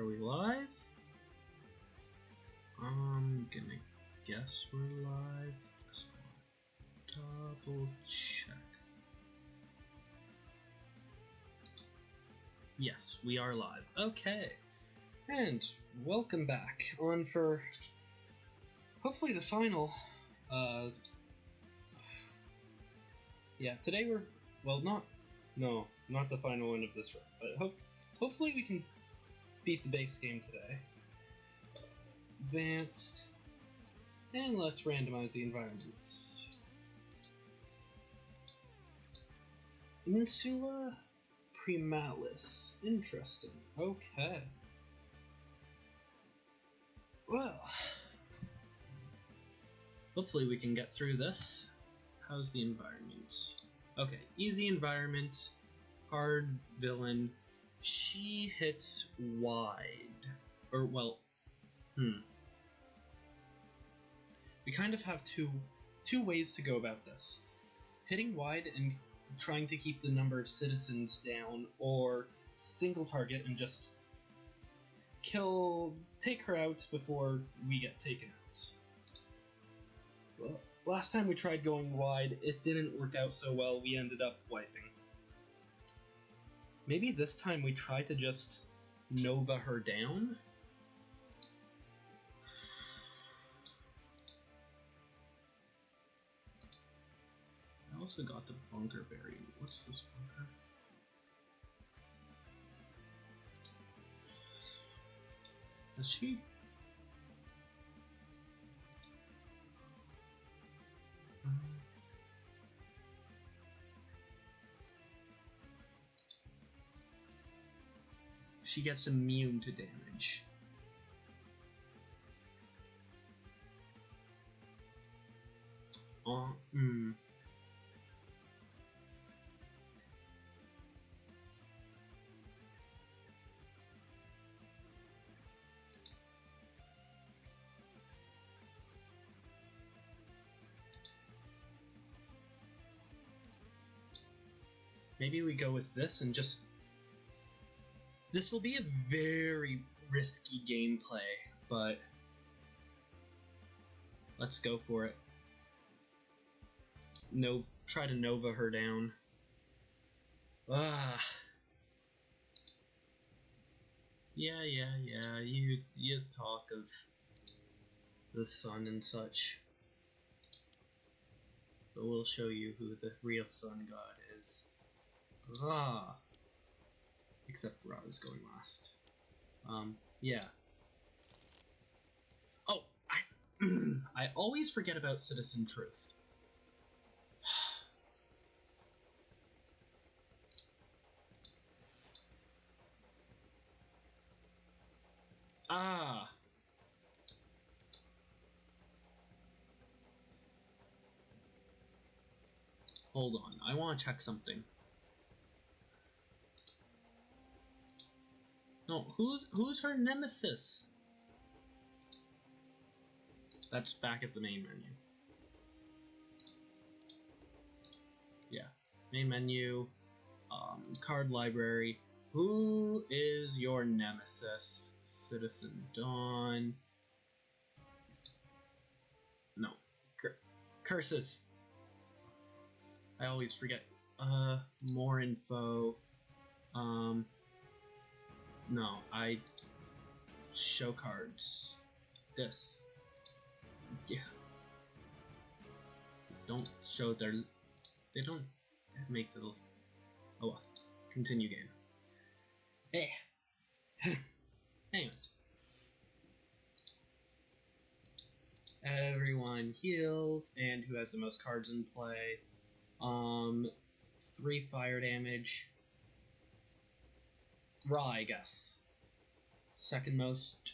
we live? I'm gonna guess we're live. Just wanna double check. Yes, we are live. Okay. And welcome back on for hopefully the final. Yeah, today we're not the final end of this run, but hopefully we can beat the base game today. Advanced, and let's randomize the environments. Insula, Primalis. Interesting. Okay. Well, hopefully we can get through this. How's the environment? Okay, easy environment, hard villain. She hits wide. Or, well, we kind of have two ways to go about this. Hitting wide and trying to keep the number of citizens down, or single target and just take her out before we get taken out. Well, last time we tried going wide, it didn't work out so well, we ended up wiping. Maybe this time we try to just Nova her down? I also got the bunker berry. What's this bunker? Is she? She gets immune to damage. Maybe we go with this and just... This will be a very risky gameplay, but let's go for it. Try to Nova her down. Yeah, you talk of the sun and such. But we'll show you who the real sun god is. Except Ra is going last. Yeah. Oh, I always forget about Citizen Truth. Hold on, I want to check something. No, who's her nemesis? That's back at the main menu. Yeah, main menu, card library. Who is your nemesis? Citizen Dawn. No, curses. I always forget. More info. No, I show cards. This. Yeah. Don't show their... They don't make little... Oh well. Continue game. Eh. Anyways. Everyone heals, and who has the most cards in play. 3 fire damage. Ra, I guess. Second most.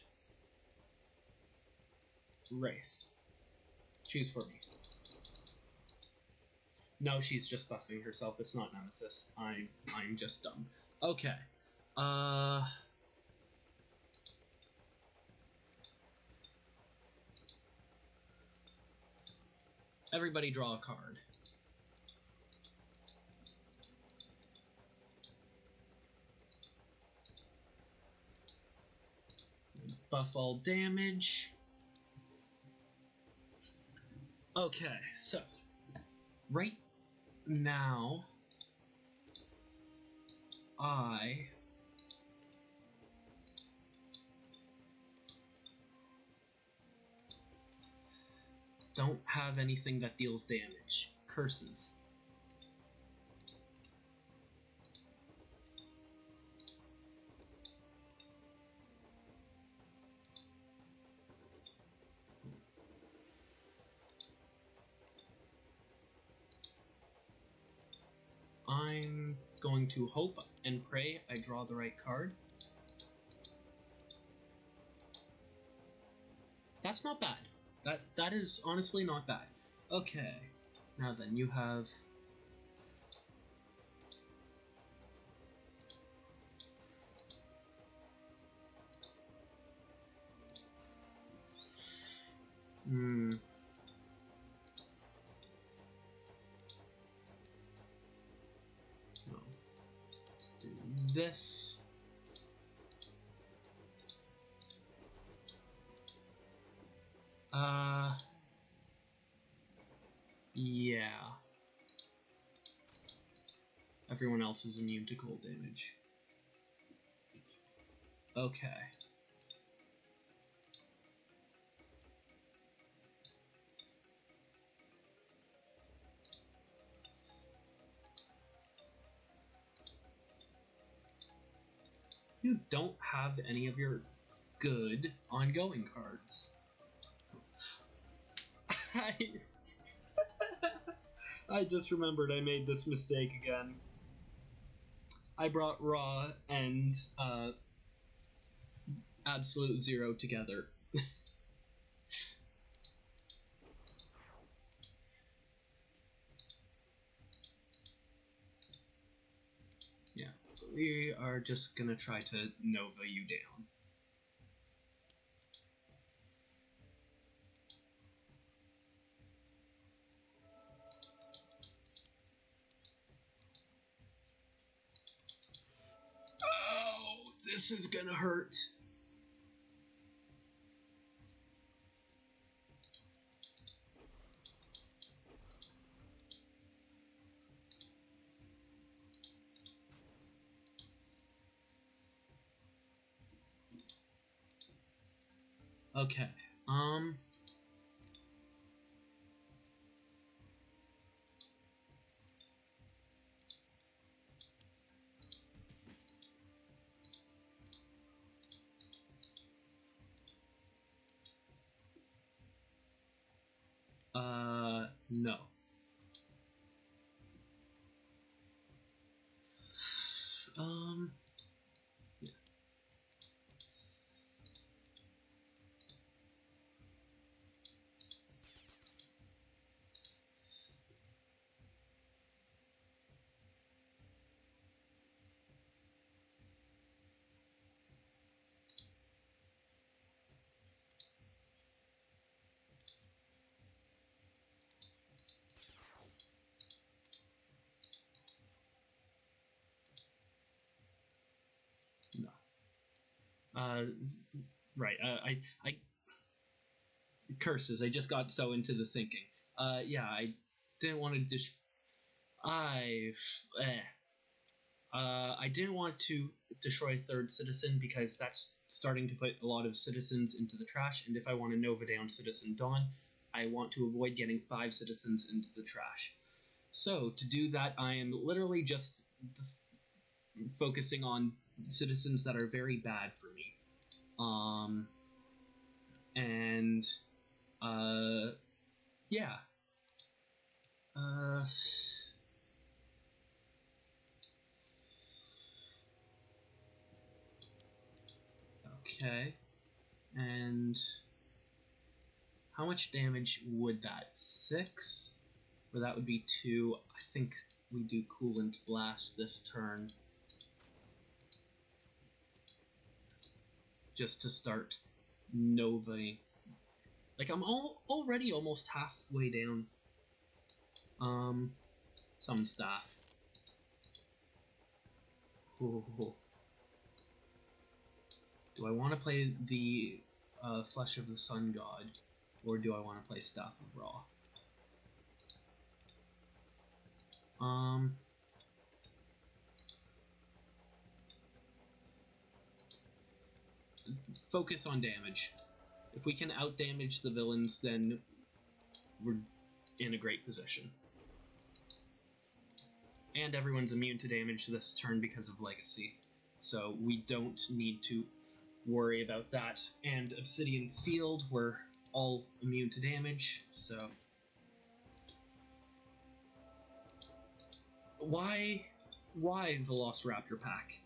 Wraith. Choose for me. No, she's just buffing herself. It's not Nemesis. I'm just dumb. Okay. Everybody draw a card. buff all damage. Okay, so right now I don't have anything that deals damage. Curses. I'm going to hope and pray I draw the right card. That's not bad. That is honestly not bad. Okay. Now then, you have no. Let's do this. Yeah. Everyone else is immune to cold damage. Okay. You don't have any of your good ongoing cards. I just remembered I made this mistake again. I brought Raw and Absolute Zero together. Yeah, we are just gonna try to Nova you down. Oh, this is gonna hurt. Okay, no. Yeah. No. Right, I curses, I just got so into the thinking. Yeah, I didn't want to I didn't want to destroy Third Citizen because that's starting to put a lot of citizens into the trash, and if I want to Nova down Citizen Dawn, I want to avoid getting 5 citizens into the trash. So, to do that, I am literally just focusing on citizens that are very bad for me. And, yeah. Okay. And how much damage would that? 6? Or that would be 2. I think we do Coolant Blast this turn. Just to start Novaing. Like, I'm already almost halfway down. Some staff. Ooh. Do I want to play the Flesh of the Sun God, or do I want to play Staff of Ra? Focus on damage. If we can out-damage the villains, then we're in a great position. And everyone's immune to damage this turn because of Legacy, so we don't need to worry about that. And Obsidian Field, we're all immune to damage, so... Why Velociraptor Pack?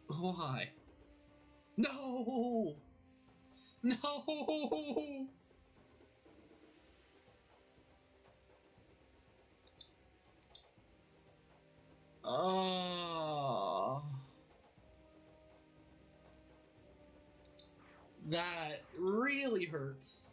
Why? No! No! Oh, that really hurts.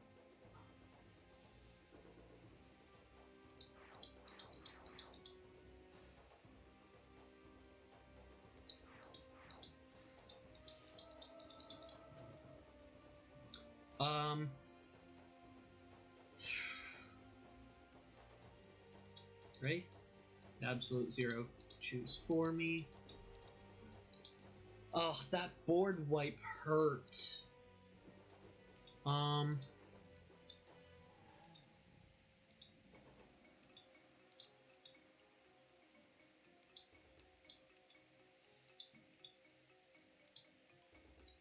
Wraith, absolute zero. Choose for me. Oh, that board wipe hurt. I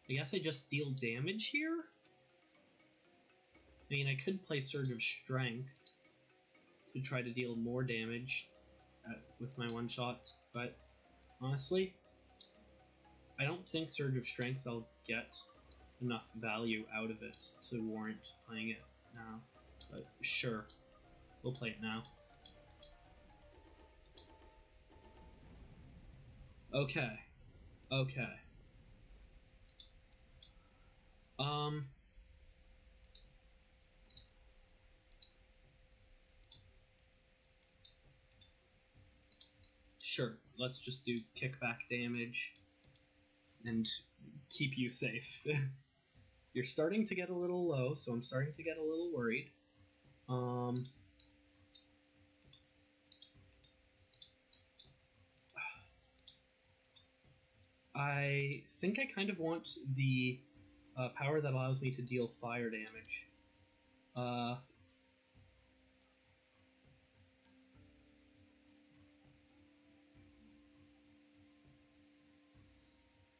guess I just deal damage here? I mean, I could play Surge of Strength to try to deal more damage with my one-shot, but honestly, I don't think Surge of Strength I'll get enough value out of it to warrant playing it now. But sure, we'll play it now. Okay. Okay. Sure, let's just do kickback damage and keep you safe. You're starting to get a little low, so I'm starting to get a little worried. I think I kind of want the power that allows me to deal fire damage.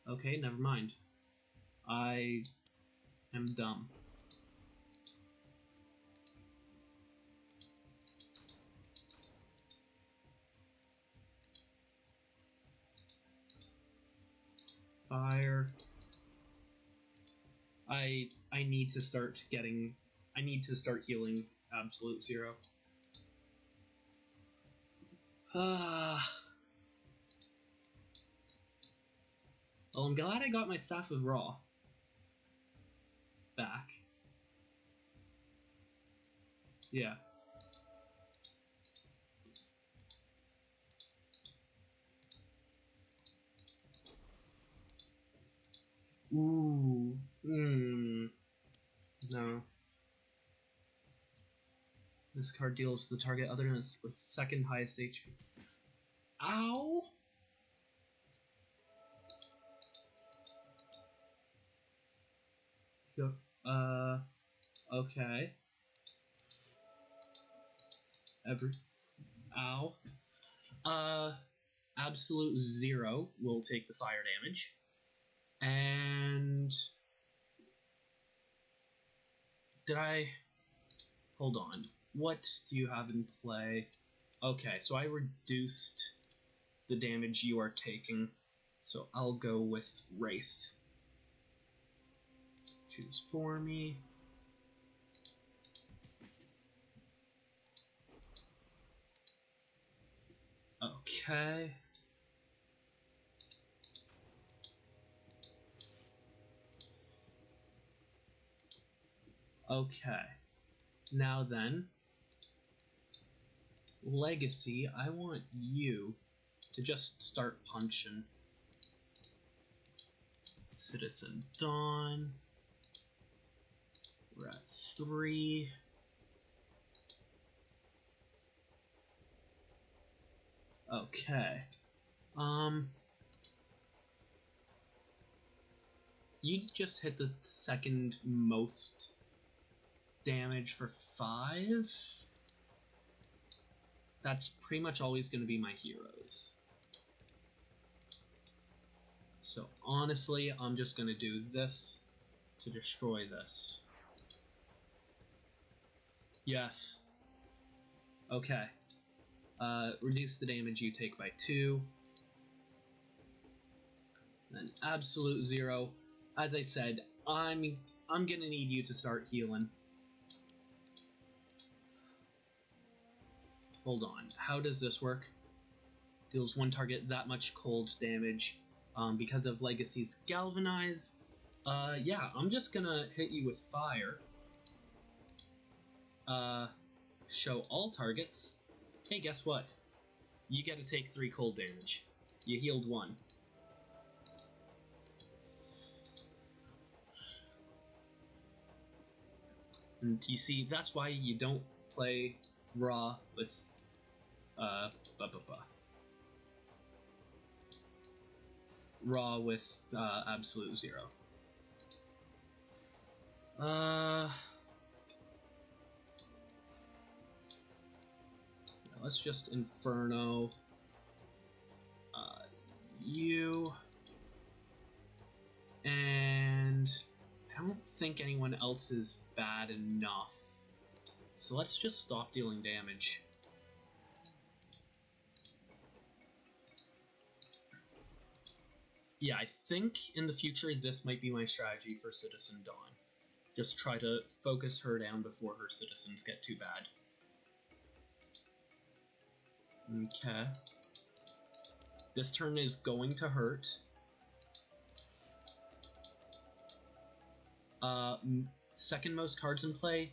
Okay, never mind. I am dumb. Fire. I need to start getting... I need to start healing absolute zero. Well, I'm glad I got my Staff of Ra back. Yeah. Ooh. No. This card deals the target other than with second highest HP. Ow! Okay. Ow. Absolute zero will take the fire damage. And... Did I... Hold on. What do you have in play? Okay, so I reduced the damage you are taking, so I'll go with Wraith. Choose for me. Okay. Okay. Now then, Legacy, I want you to just start punching. Citizen Dawn. We're at 3. Okay. You just hit the second most damage for 5. That's pretty much always going to be my heroes. So honestly, I'm just going to do this to destroy this. Yes. Okay. Reduce the damage you take by 2. Then absolute 0. As I said, I'm gonna need you to start healing. Hold on. How does this work? Deals one target that much cold damage because of Legacy's Galvanize. Yeah, I'm just gonna hit you with fire. Show all targets. Hey, guess what? You get to take 3 cold damage. You healed 1. And you see, that's why you don't play Raw with Raw with absolute 0. Let's just Inferno you, and I don't think anyone else is bad enough, so let's just stop dealing damage. Yeah, I think in the future this might be my strategy for Citizen Dawn. Just try to focus her down before her citizens get too bad. Okay. This turn is going to hurt. Second most cards in play,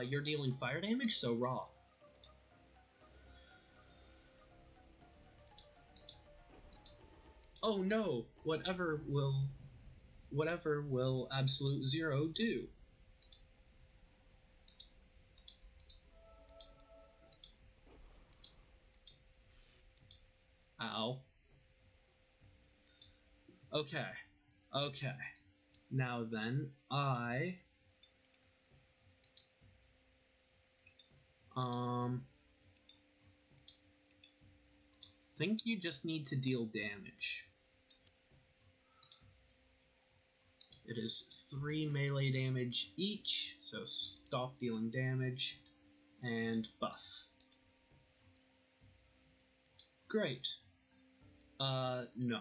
you're dealing fire damage, so Raw. Oh no! Whatever will absolute 0 do? Ow. Okay. Okay. Now then, I... think you just need to deal damage. It is 3 melee damage each, so stop dealing damage, and buff. Great. No.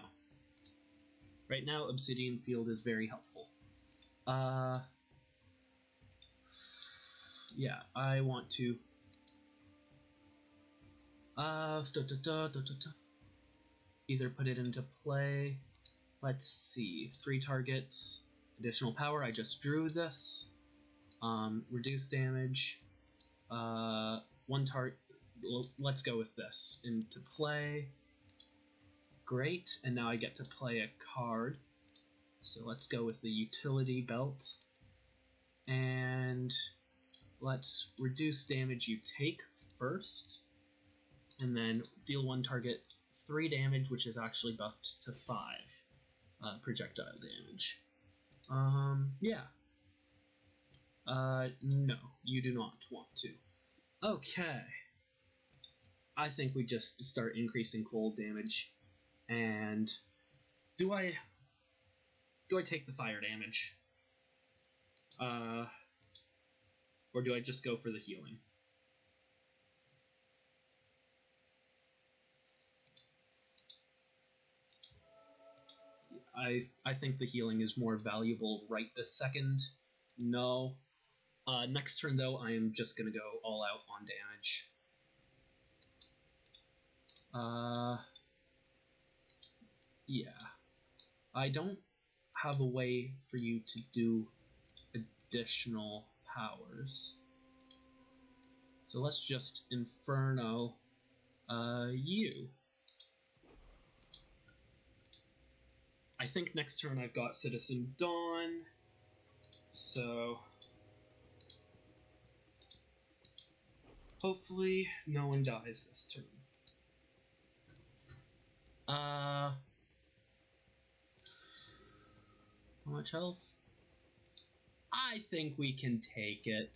Right now, Obsidian Field is very helpful. Yeah, I want to... either put it into play. Let's see, 3 targets, additional power, I just drew this. Reduce damage. 1 target, let's go with this. Into play. Great, and now I get to play a card. So let's go with the utility belt. And let's reduce damage you take first. And then deal 1 target 3 damage, which is actually buffed to 5 projectile damage. Yeah. No, you do not want to. Okay. I think we just start increasing cold damage. And do I take the fire damage? Or do I just go for the healing? I think the healing is more valuable right this second. No. Next turn, though, I am just going to go all out on damage. Yeah. I don't have a way for you to do additional powers. So let's just Inferno you. I think next turn I've got Citizen Dawn, so hopefully no one dies this turn. How much health? I think we can take it.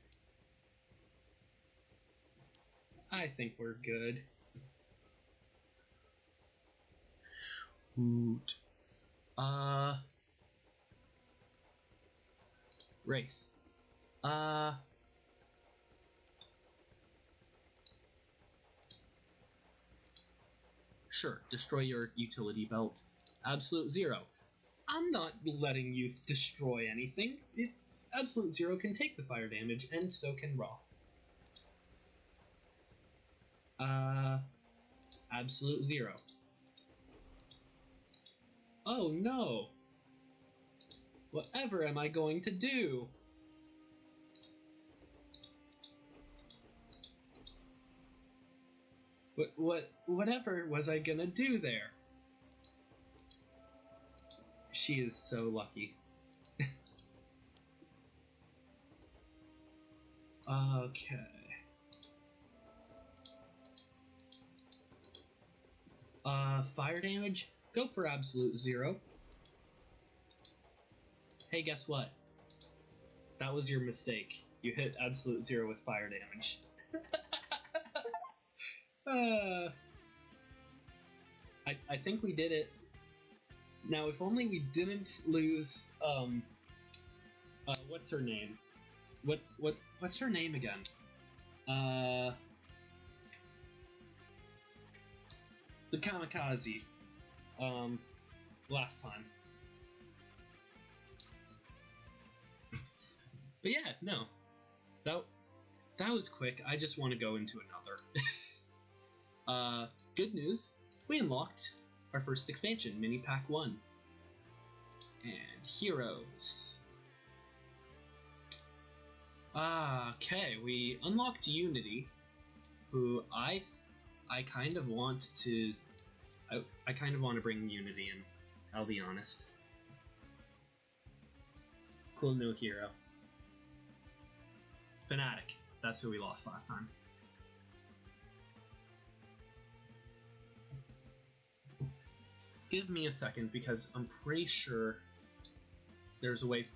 I think we're good. Shoot. Wraith. Sure, destroy your utility belt. Absolute Zero. I'm not letting you destroy anything. Absolute Zero can take the fire damage, and so can Raw. Absolute Zero. Oh no! Whatever am I going to do? Whatever was I gonna do there? She is so lucky. Okay. Fire damage? Go for Absolute Zero. Hey, guess what? That was your mistake. You hit Absolute Zero with fire damage. I think we did it. Now, if only we didn't lose, what's her name? What's her name again? The Kamikaze, last time. But yeah, no. That was quick. I just want to go into another. Good news. We unlocked our first expansion, Mini Pack 1. And Heroes. Okay, we unlocked Unity, who I kind of want to... I kind of want to bring Unity in, I'll be honest. Cool new hero. Fanatic. That's who we lost last time. Give me a second, because I'm pretty sure there's a way...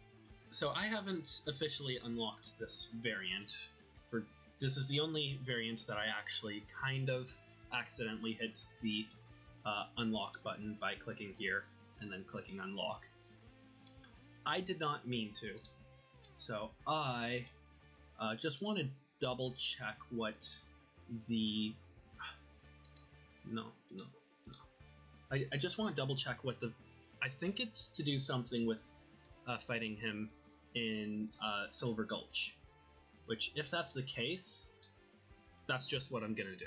So I haven't officially unlocked this variant. This is the only variant that I actually kind of accidentally hit the unlock button by clicking here and then clicking unlock. I did not mean to. So I just want to double check what the... No. I just want to double check what the... I think it's to do something with fighting him in Silver Gulch. Which, if that's the case, that's just what I'm gonna do.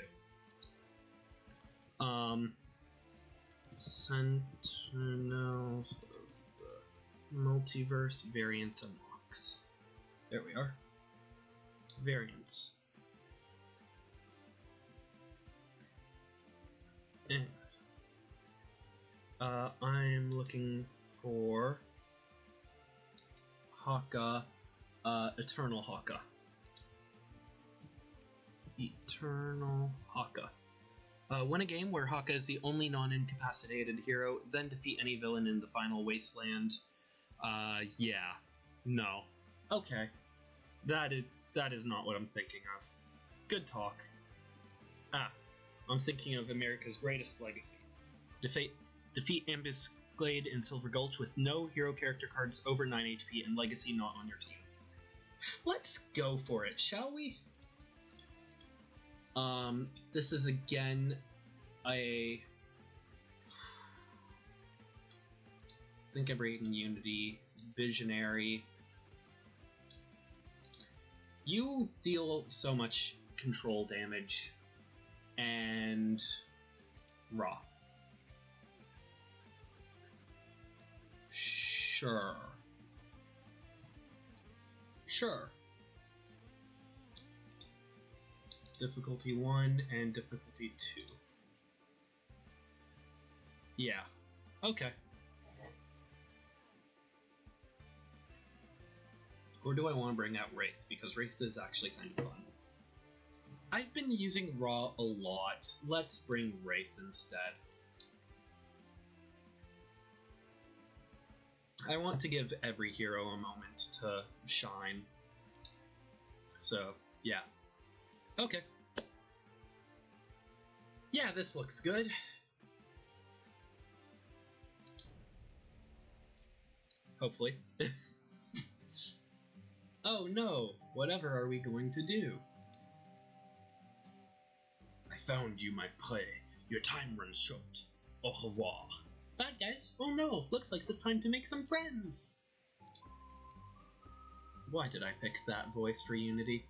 Sentinels of the Multiverse variant unlocks. There we are. Variants. Anyways. I'm looking for Haka, Eternal Haka. Eternal Haka. Win a game where Haka is the only non-incapacitated hero, then defeat any villain in the final wasteland. Yeah. No. Okay. That is not what I'm thinking of. Good talk. I'm thinking of America's Greatest Legacy. Defeat Ambuscade in Silver Gulch with no hero character cards over 9 HP and Legacy not on your team. Let's go for it, shall we? This is again I think I'm bringing Unity, Visionary. You deal so much control damage, and Raw. Sure. Difficulty 1 and difficulty 2. Yeah. Okay. Or do I want to bring out Wraith? Because Wraith is actually kind of fun. I've been using Raw a lot. Let's bring Wraith instead. I want to give every hero a moment to shine. So, yeah. Okay. Yeah, this looks good. Hopefully. Oh no, whatever are we going to do? I found you, my prey. Your time runs short. Au revoir. Bye, guys. Oh no, looks like it's time to make some friends. Why did I pick that voice for Unity?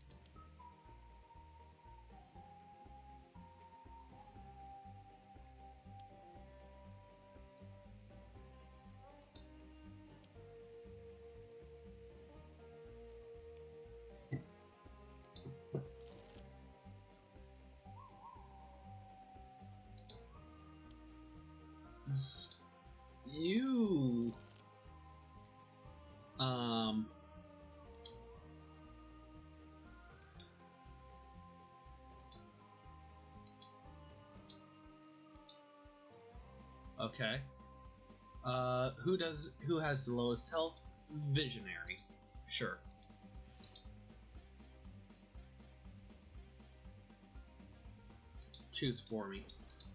You... Okay. Who has the lowest health? Visionary. Sure. Choose for me.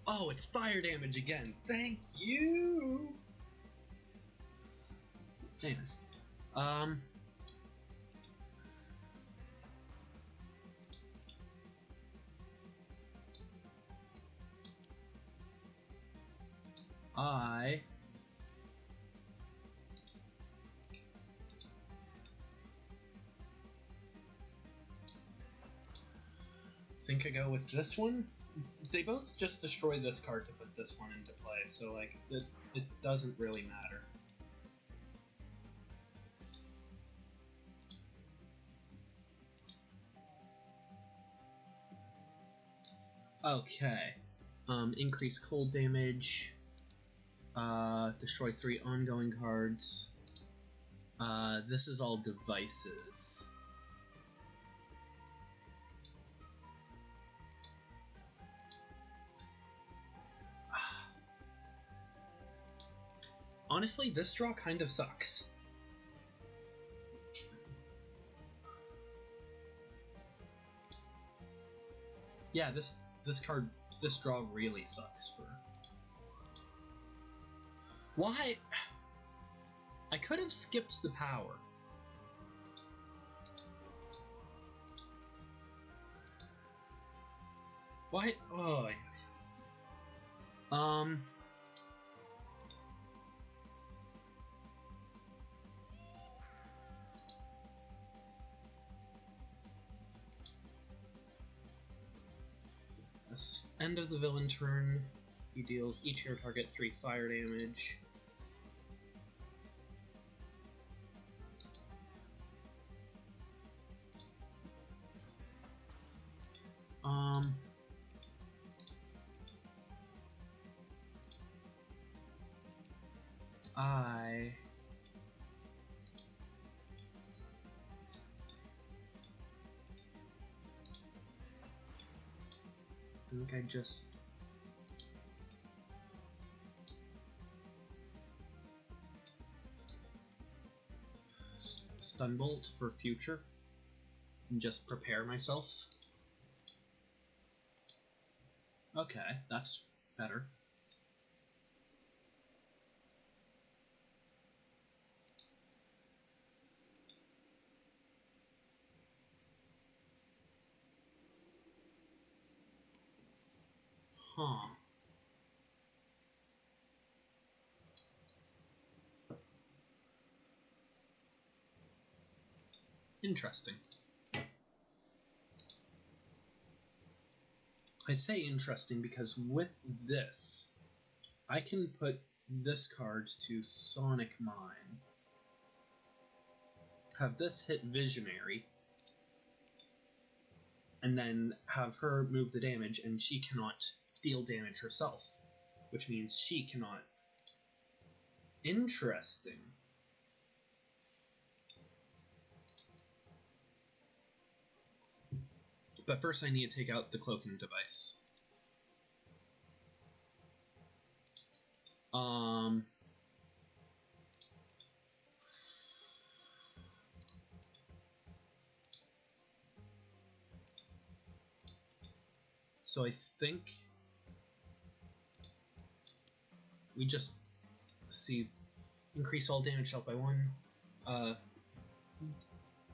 Oh, it's fire damage again. Thank you. Thanks. I think I go with this one. They both just destroy this card to put this one into play, so like it doesn't really matter. Okay. Increase cold damage. Destroy 3 ongoing cards. This is all devices. Honestly, this draw kind of sucks. Yeah, this draw really sucks for... Why? I could have skipped the power. Why? Oh. End of the villain turn, he deals each hero target 3 fire damage. I think I just... Stunbolt for future and just prepare myself. Okay, that's better. Huh. Interesting. I say interesting because with this, I can put this card to Sonic Mine, have this hit Visionary, and then have her move the damage, and she cannot deal damage herself, which means she cannot... Interesting. But first I need to take out the cloaking device. So I think we just see increase all damage dealt by 1.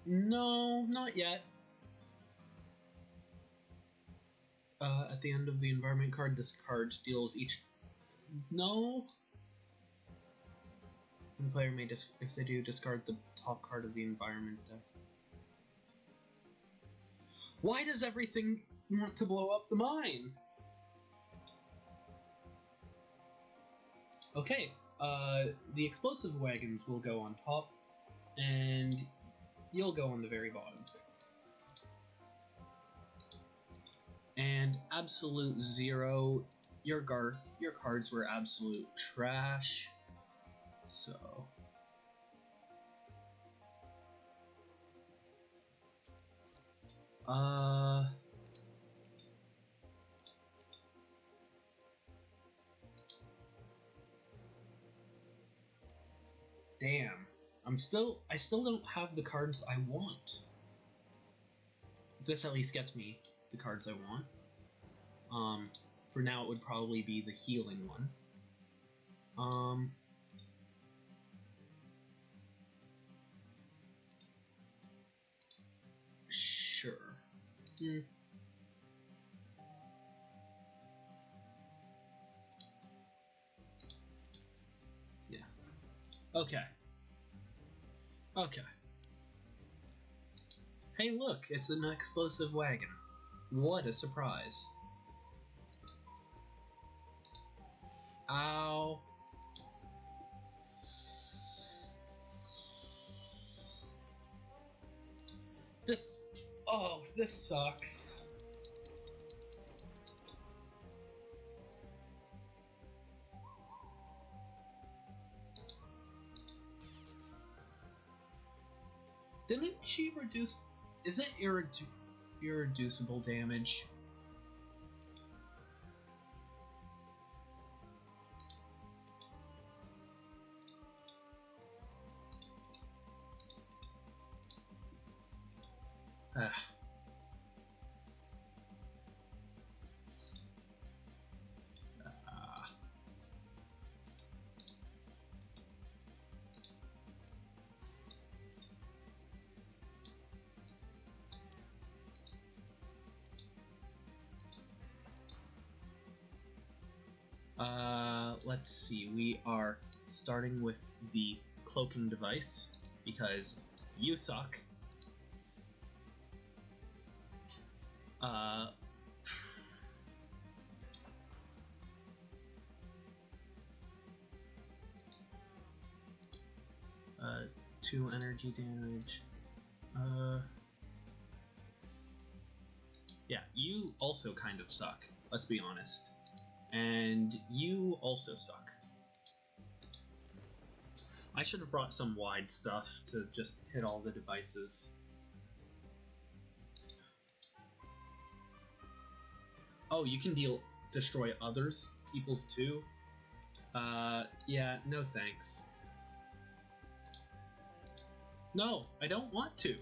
No, not yet. At the end of the environment card, this card deals each... No? The player may, if they do, discard the top card of the environment deck. Why does everything want to blow up the mine? Okay, the explosive wagons will go on top, and you'll go on the very bottom. And absolute zero, your cards were absolute trash. So damn. I still don't have the cards I want. This at least gets me the cards I want. For now it would probably be the healing one. Sure. Yeah. Okay. Okay. Hey look, it's an explosive wagon. What a surprise. Ow. This sucks. Didn't she reduce... Is it irreducible damage? Let's see, we are starting with the cloaking device, because you suck. 2 energy damage. Yeah, you also kind of suck, let's be honest. And you also suck. I should have brought some wide stuff to just hit all the devices. Oh, you can destroy people's too? Yeah, no thanks. No, I don't want to.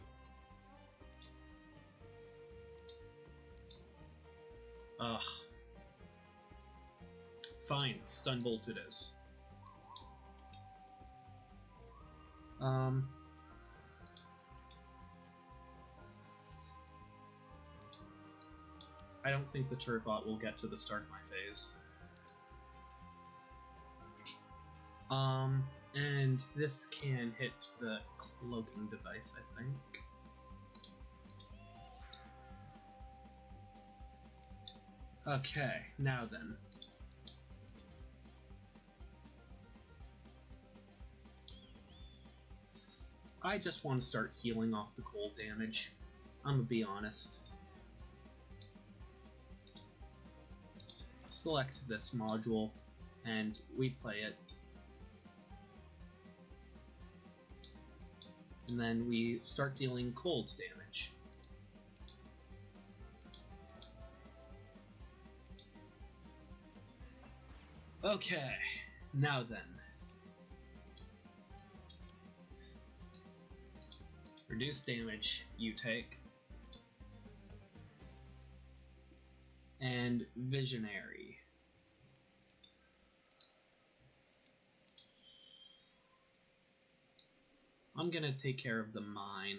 Ugh. Fine, stun bolt it is. I don't think the turret bot will get to the start of my phase. And this can hit the cloaking device, I think. Okay, now then. I just want to start healing off the cold damage. I'm gonna be honest. Select this module, and we play it. And then we start dealing cold damage. Okay, now then. Reduce damage you take. And Visionary. I'm gonna take care of the mine.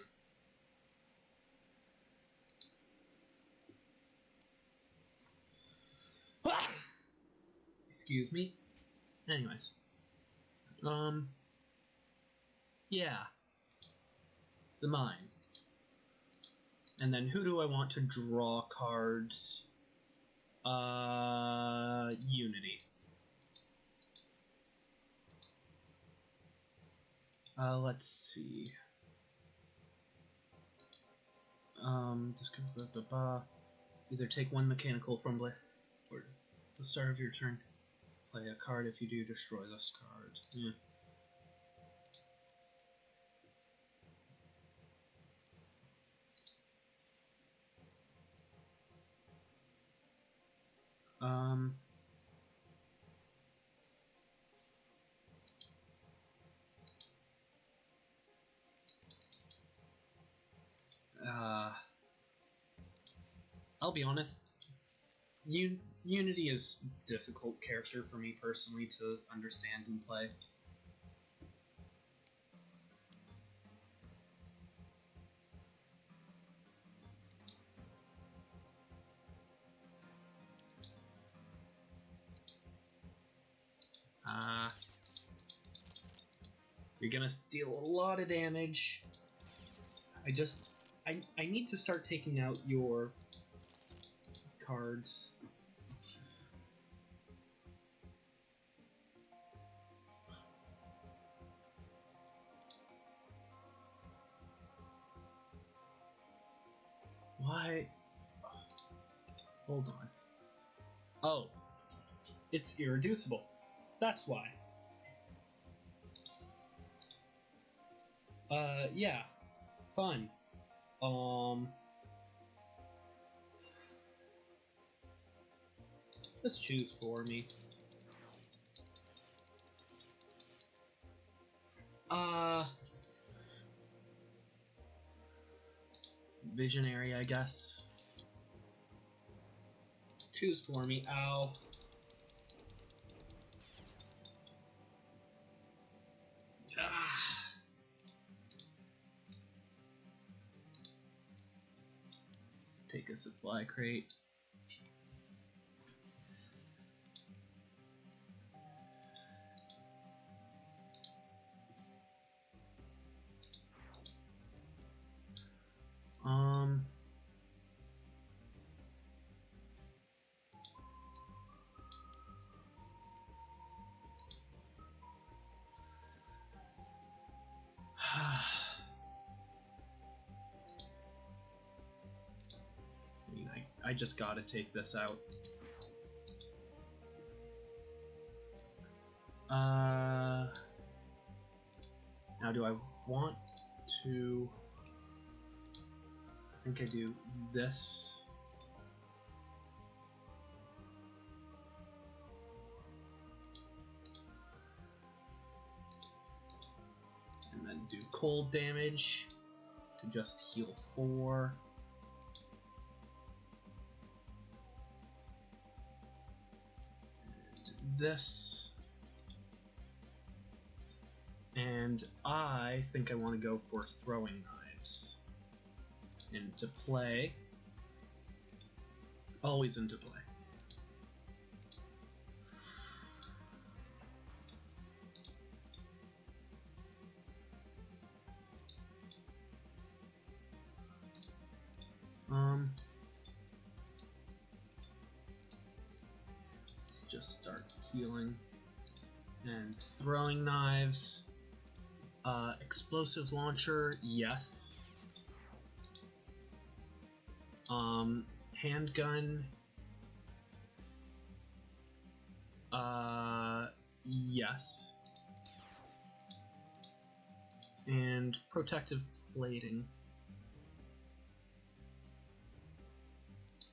Excuse me. Anyways. Yeah. The mine. And then who do I want to draw cards? Unity. Let's see. This could either take one mechanical from or the start of your turn. Play a card. If you do, destroy this card. Yeah. I'll be honest. Unity is a difficult character for me personally to understand and play. You're gonna deal a lot of damage. I need to start taking out your cards. Why? Hold on. Oh. It's irreducible. That's why. Yeah. Fun. Just choose for me. Visionary, I guess. Choose for me. Ow. Take a supply crate. I just gotta take this out. Now do I want to... I think I do this. And then do cold damage to just heal 4. This, and I think I want to go for throwing knives into play. Always into play. Let's just start healing and throwing knives. Explosives launcher, yes. Handgun, yes. And protective plating,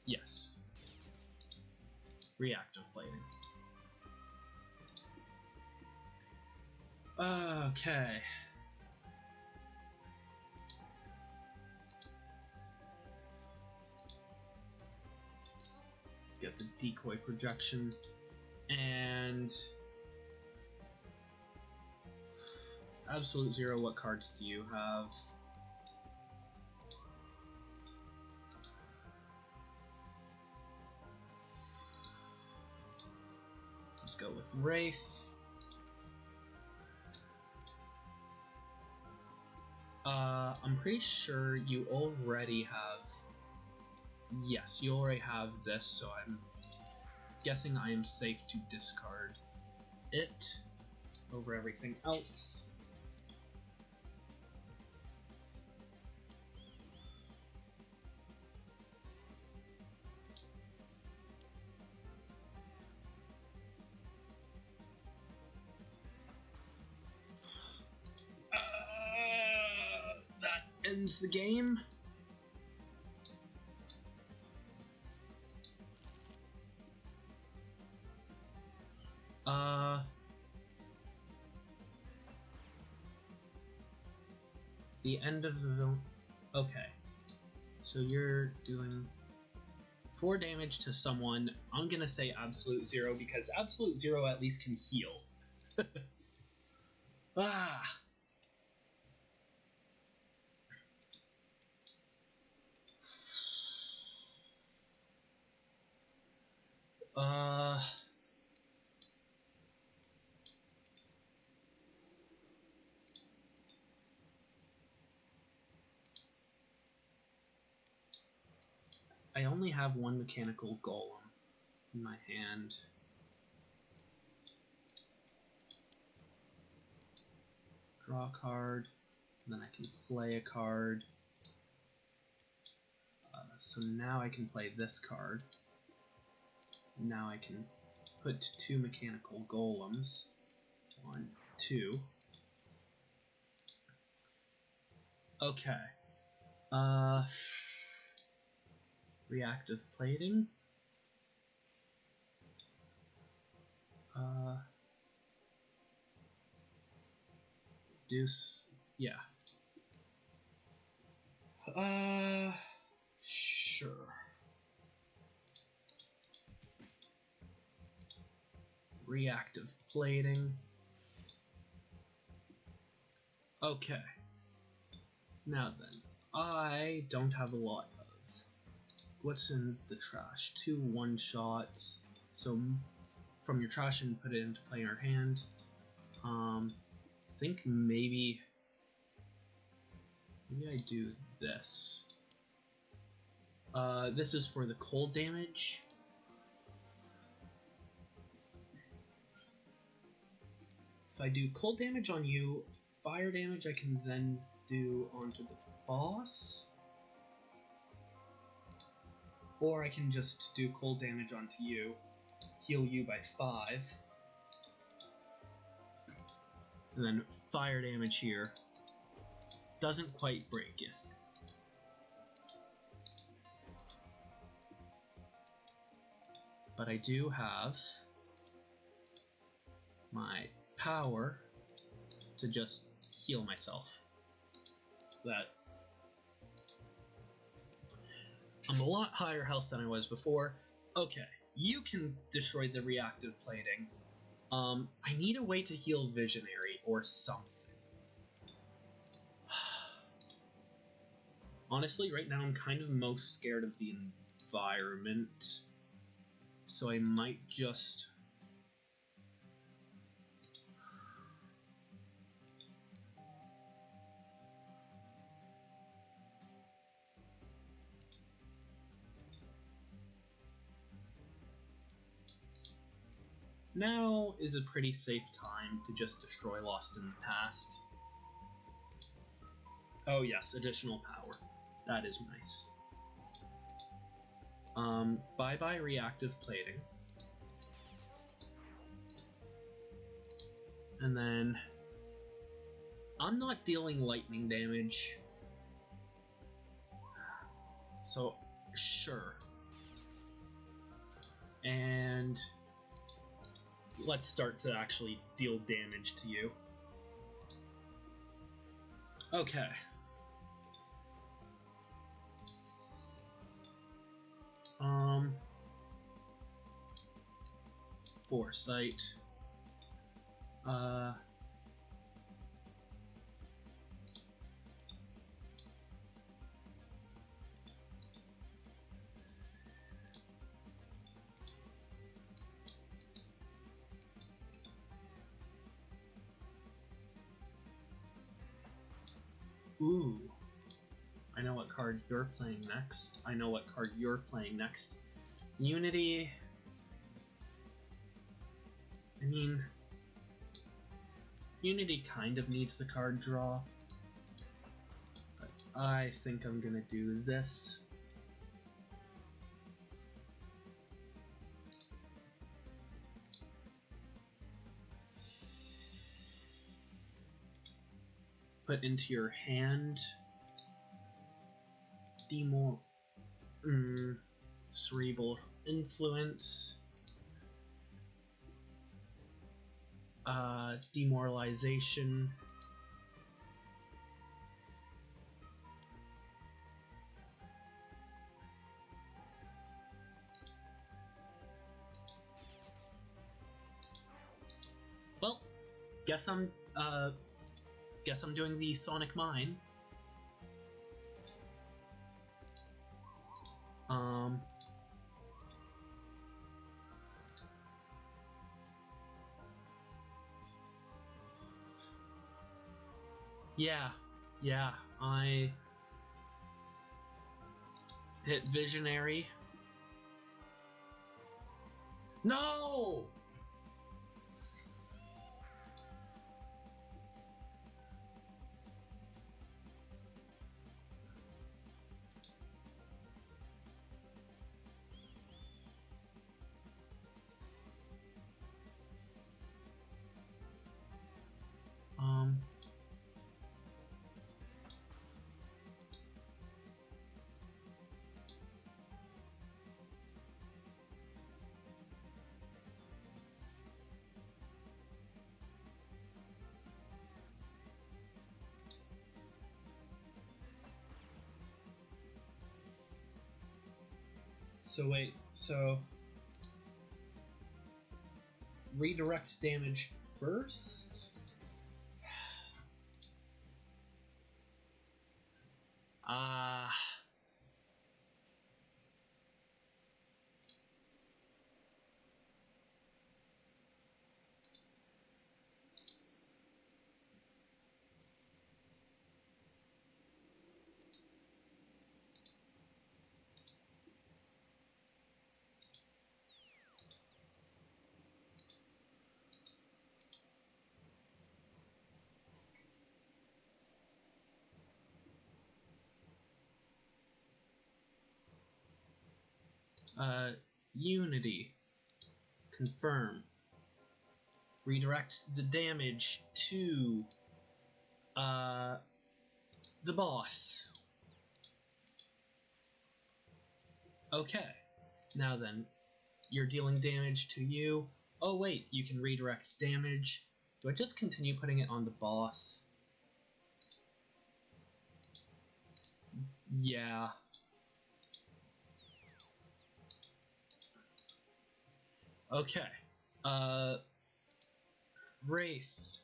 yes. Reactive plating. Okay. Get the decoy projection. And Absolute Zero, what cards do you have? Let's go with Wraith. I'm pretty sure you already have... Yes, you already have this, so I'm guessing I am safe to discard it over everything else. That ends the game. The end of the villain. Okay. So you're doing 4 damage to someone. I'm gonna say Absolute Zero because Absolute Zero at least can heal. Ah. I only have one mechanical golem in my hand. Draw a card, and then I can play a card. So now I can play this card. Now I can put 2 mechanical golems. 1, 2. Okay. Reactive plating. Deuce. Yeah. Sure. Reactive plating. Okay. Now then, I don't have a lot of... What's in the trash? 2 one-shots. So from your trash and put it into play in your hand. I think maybe I do this. This is for the cold damage. If I do cold damage on you, fire damage I can then do onto the boss. Or I can just do cold damage onto you, heal you by 5. And then fire damage here. Doesn't quite break it. But I do have my power to just heal myself. That I'm a lot higher health than I was before. Okay, you can destroy the reactive plating. I need a way to heal Visionary or something. Honestly, right now I'm kind of most scared of the environment. So I might just... Now is a pretty safe time to just destroy Lost in the Past. Oh yes, additional power. That is nice. Bye-bye reactive plating. And then... I'm not dealing lightning damage. So, sure. And... let's start to actually deal damage to you. Okay. Foresight. Ooh. I know what card you're playing next. I know what card you're playing next. Unity. I mean, Unity kind of needs the card draw. But I think I'm gonna do this. Put into your hand. Cerebral influence. Demoralization. Well, guess I'm doing the Sonic Mine. Yeah, I hit Visionary. No! So wait, so redirect damage first? Unity. Confirm. Redirect the damage to the boss. Okay. Now then, you're dealing damage to you. Oh wait, you can redirect damage. Do I just continue putting it on the boss? Yeah. Okay. Wraith.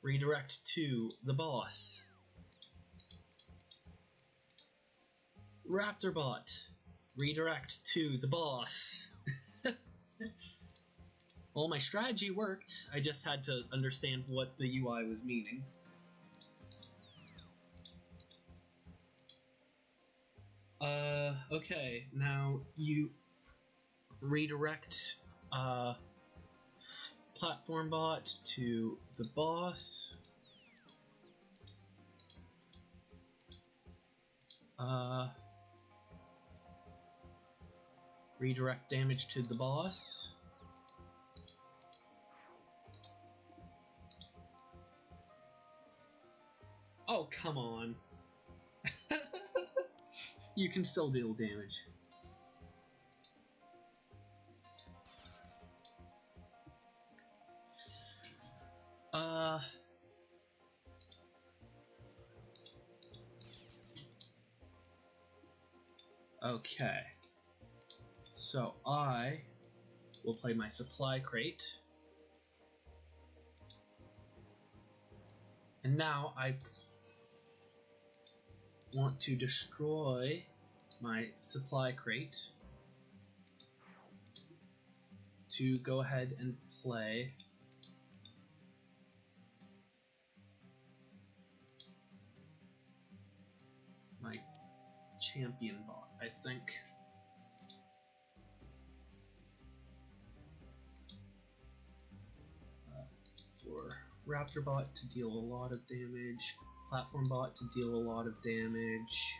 Redirect to the boss. Raptorbot. Redirect to the boss. Well, my strategy worked. I just had to understand what the UI was meaning. Okay. Now you redirect Platform Bot to the boss. Redirect damage to the boss. Oh, come on. You can still deal damage. Okay. So I will play my supply crate. And now I want to destroy my supply crate to go ahead and play my champion bot, I think. For Raptor bot to deal a lot of damage, Platform bot to deal a lot of damage.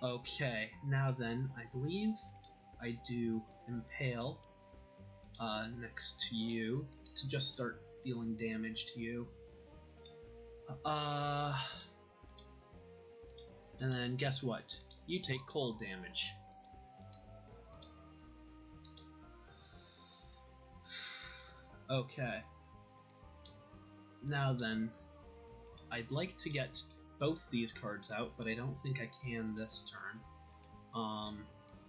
Okay, now then, I believe I do Impale next to you to just start dealing damage to you. And then guess what? You take cold damage. Okay. Now then, I'd like to get both these cards out, but I don't think I can this turn.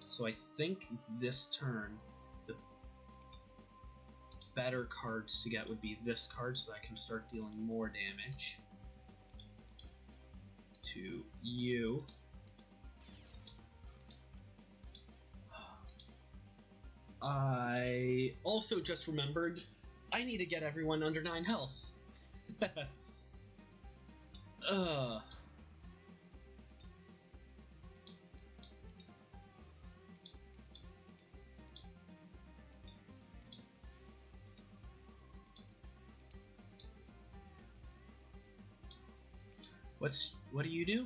So I think this turn, the better cards to get would be this card, so I can start dealing more damage to you. I also just remembered I need to get everyone under 9 health. Ugh. What do you do?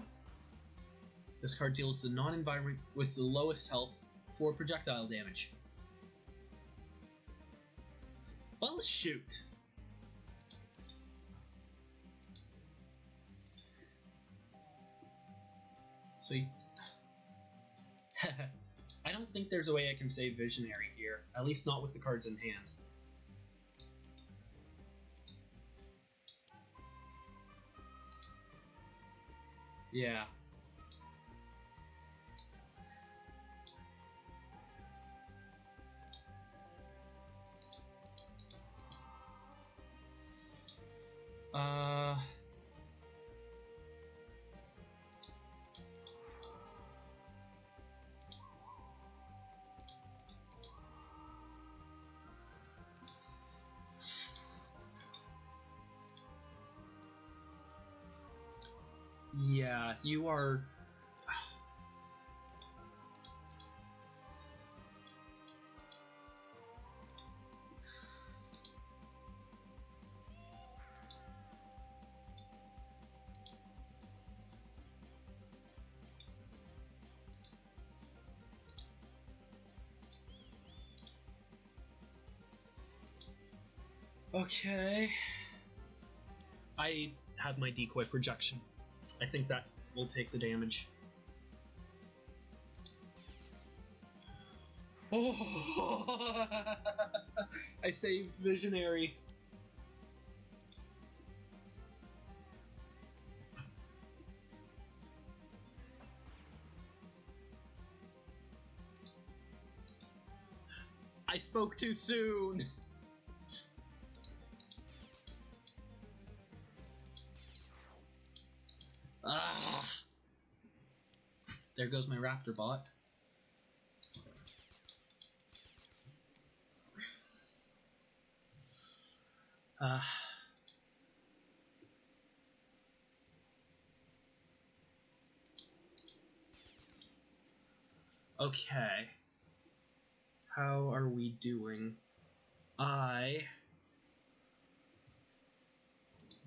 This card deals the non-environment with the lowest health for projectile damage. Well, shoot. So I don't think there's a way I can save Visionary here, at least not with the cards in hand. Yeah. Yeah, you are... Okay. I have my decoy projection. I think that will take the damage. Oh! I saved Visionary. I spoke too soon. Ah! There goes my Raptor bot. Okay. How are we doing?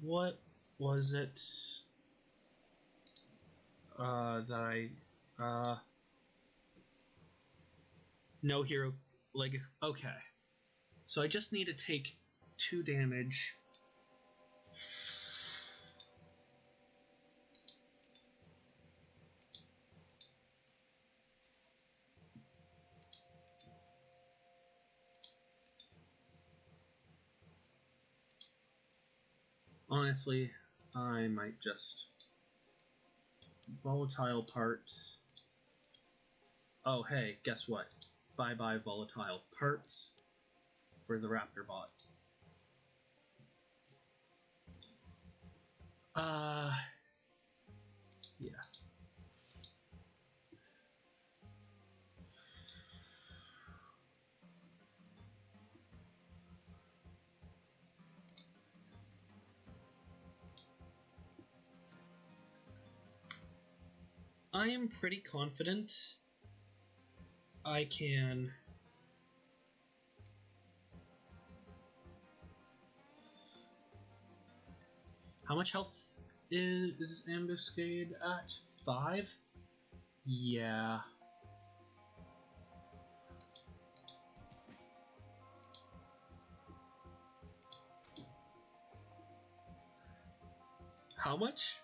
What was it? No hero leg. Okay. So I just need to take 2 damage. Honestly, I might just... volatile parts. Oh, hey, guess what? Bye-bye volatile parts for the Raptor bot. Yeah. I am pretty confident I can... How much health is Ambuscade at? 5? Yeah. How much?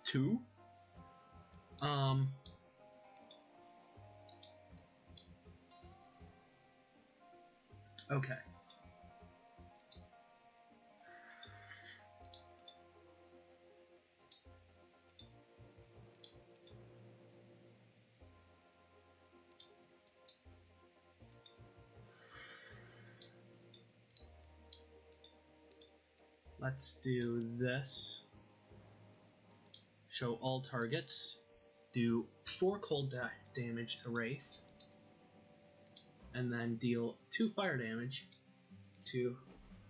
2? Okay. Let's do this. Show all targets. Do 4 cold damage to Wraith. And then deal 2 fire damage to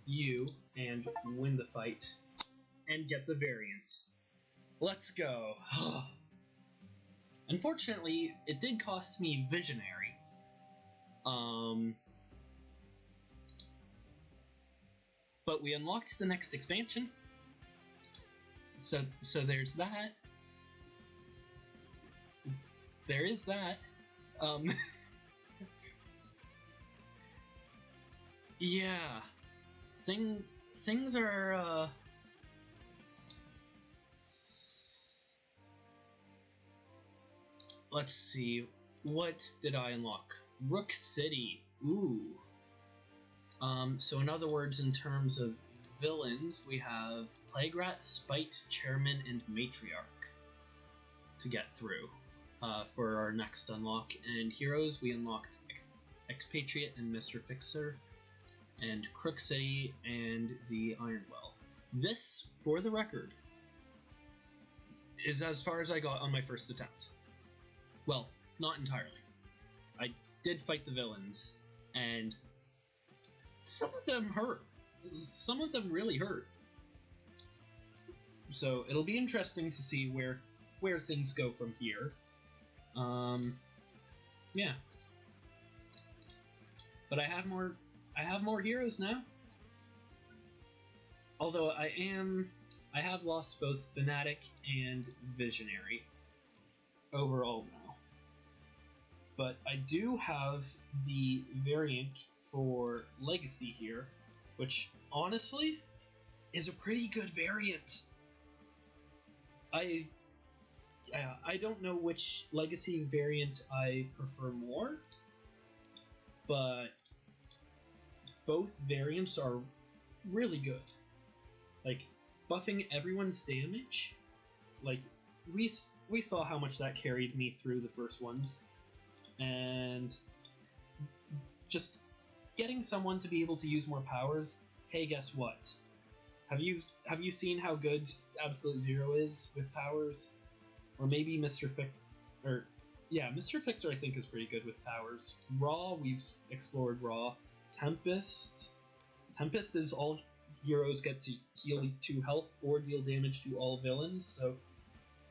you and win the fight. And get the variant. Let's go. Unfortunately, it did cost me Visionary. But we unlocked the next expansion. So there's that. There is that. Yeah. Things are, let's see. What did I unlock? Rook City. Ooh. So in other words, in terms of villains, we have Plague Rat, Spite, Chairman, and Matriarch to get through for our next unlock. And heroes, we unlocked Expatriate and Mr. Fixer, and Crook City and the Iron Well. This, for the record, is as far as I got on my first attempt. Well, not entirely. I did fight the villains, and some of them hurt. Some of them really hurt. So it'll be interesting to see where things go from here. Yeah. But I have more heroes now. Although I have lost both Fanatic and Visionary overall now. But I do have the variant for Legacy here, which honestly is a pretty good variant. I don't know which Legacy variant I prefer more, but both variants are really good. Like, buffing everyone's damage, like, we saw how much that carried me through the first ones, and just getting someone to be able to use more powers. Hey, guess what? Have you seen how good Absolute Zero is with powers? Or maybe Mr. Fix, or yeah, Mr. Fixer I think is pretty good with powers. Raw, we've explored Raw. Tempest is all heroes get to heal 2 health or deal damage to all villains. So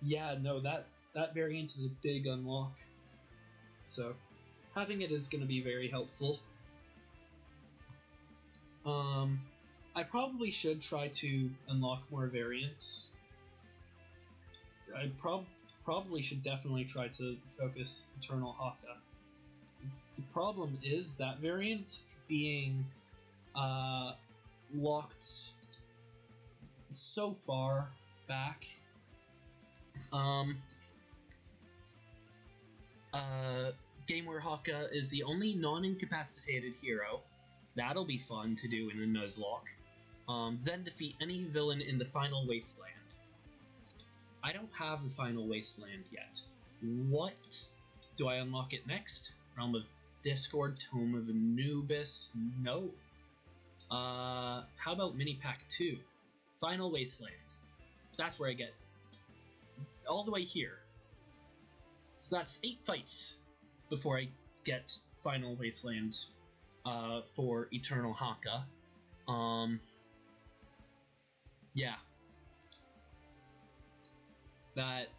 yeah, no, that variant is a big unlock. So having it is going to be very helpful. I probably should try to unlock more variants. I probably should definitely try to focus Eternal Haka. The problem is that variant being locked so far back. Gameware Haka is the only non-incapacitated hero. That'll be fun to do in a Nuzlocke. Then defeat any villain in the final wasteland. I don't have the final wasteland yet. What do I unlock it next? Realm of Discord, Tome of Anubis? No. How about Mini Pack 2? Final Wasteland. That's where I get all the way here. So that's 8 fights before I get Final Wasteland for Eternal Haka. Yeah. That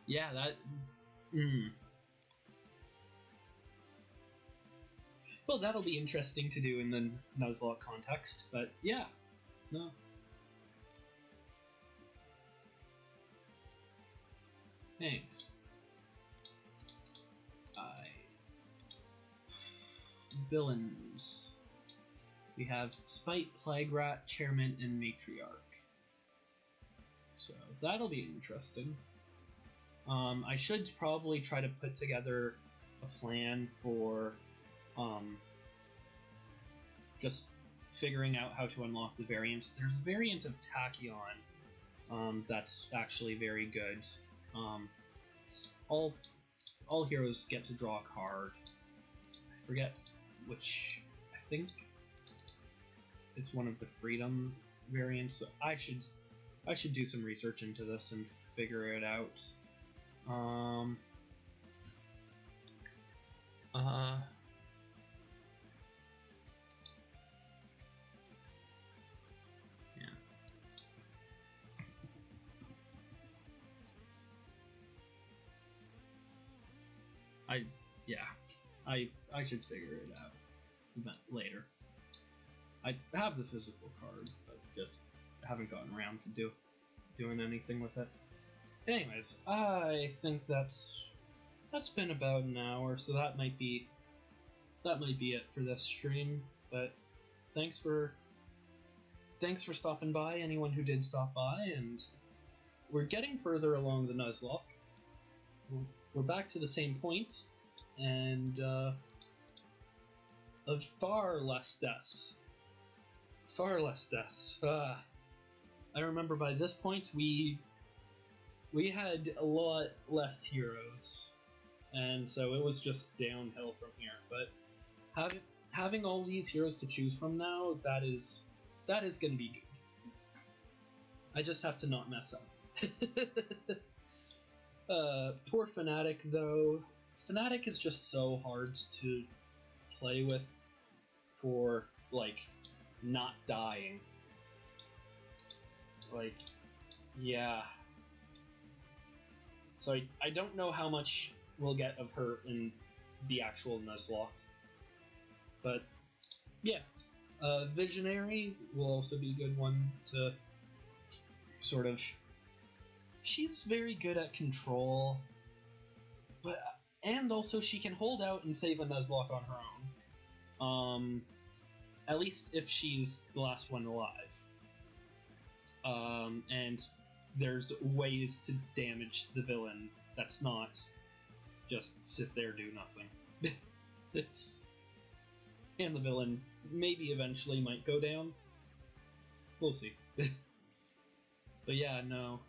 yeah, that well, that'll be interesting to do in the Nuzlocke context, but yeah. No. Thanks. Villains. We have Spite, Plague Rat, Chairman, and Matriarch. So that'll be interesting. I should probably try to put together a plan for just figuring out how to unlock the variants. There's a variant of Tachyon that's actually very good. All heroes get to draw a card. I forget which. I think it's one of the Freedom variants. So I should do some research into this and figure it out. I should figure it out later. I have the physical card, but just haven't gotten around to doing anything with it. Anyways, I think that's been about an hour, so that might be it for this stream. But thanks for stopping by, anyone who did stop by, and we're getting further along the Nuzlocke. We're back to the same point, and of far less deaths. Far less deaths. I remember by this point we had a lot less heroes, and so it was just downhill from here. But having all these heroes to choose from now, that is going to be good. I just have to not mess up. Poor Fanatic, though. Fanatic is just so hard to play with for, like, not dying. Like, yeah. So I don't know how much we'll get of her in the actual Nuzlocke. But, yeah. Visionary will also be a good one to sort of... She's very good at control, and also she can hold out and save a Nuzlocke on her own. At least if she's the last one alive. And there's ways to damage the villain that's not just sit there, do nothing. And the villain maybe eventually might go down. We'll see. But yeah, no.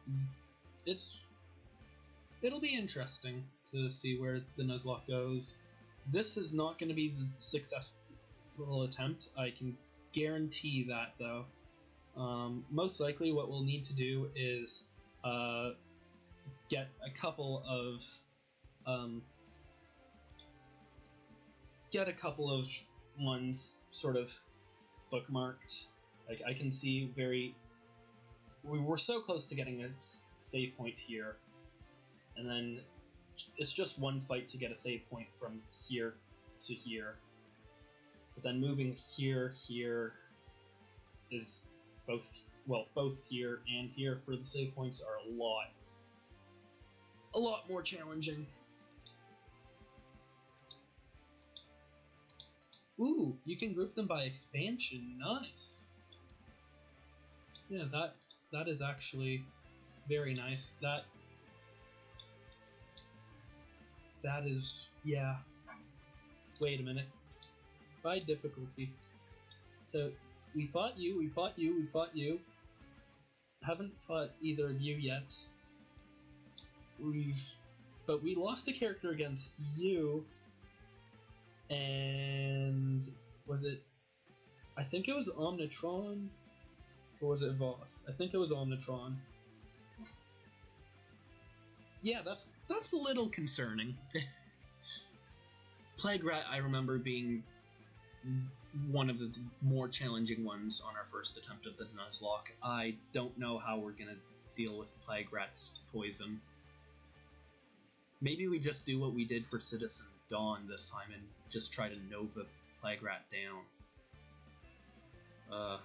It'll be interesting to see where the Nuzlocke goes. This is not going to be the successful attempt. I can guarantee that, though. Most likely what we'll need to do is get a couple of ones sort of bookmarked. Like, I can see we were so close to getting a save point here, and then it's just one fight to get a save point from here to here. But then moving here is both here and here for the save points are a lot more challenging. Ooh, you can group them by expansion. Nice. Yeah, that is actually very nice. That is, yeah. Wait a minute. By difficulty. So We fought you, we fought you, we fought you. Haven't fought either of you yet. But we lost a character against you, and was it? I think it was Omnitron, or was it Voss? I think it was Omnitron. Yeah, that's a little concerning. Plague Rat, I remember being one of the more challenging ones on our first attempt of the Nuzlocke. I don't know how we're gonna deal with Plague Rat's poison. Maybe we just do what we did for Citizen Dawn this time and just try to Nova Plague Rat down. I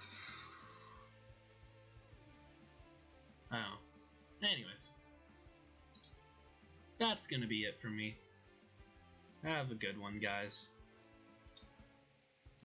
don't know. Anyways. That's gonna be it for me. Have a good one, guys.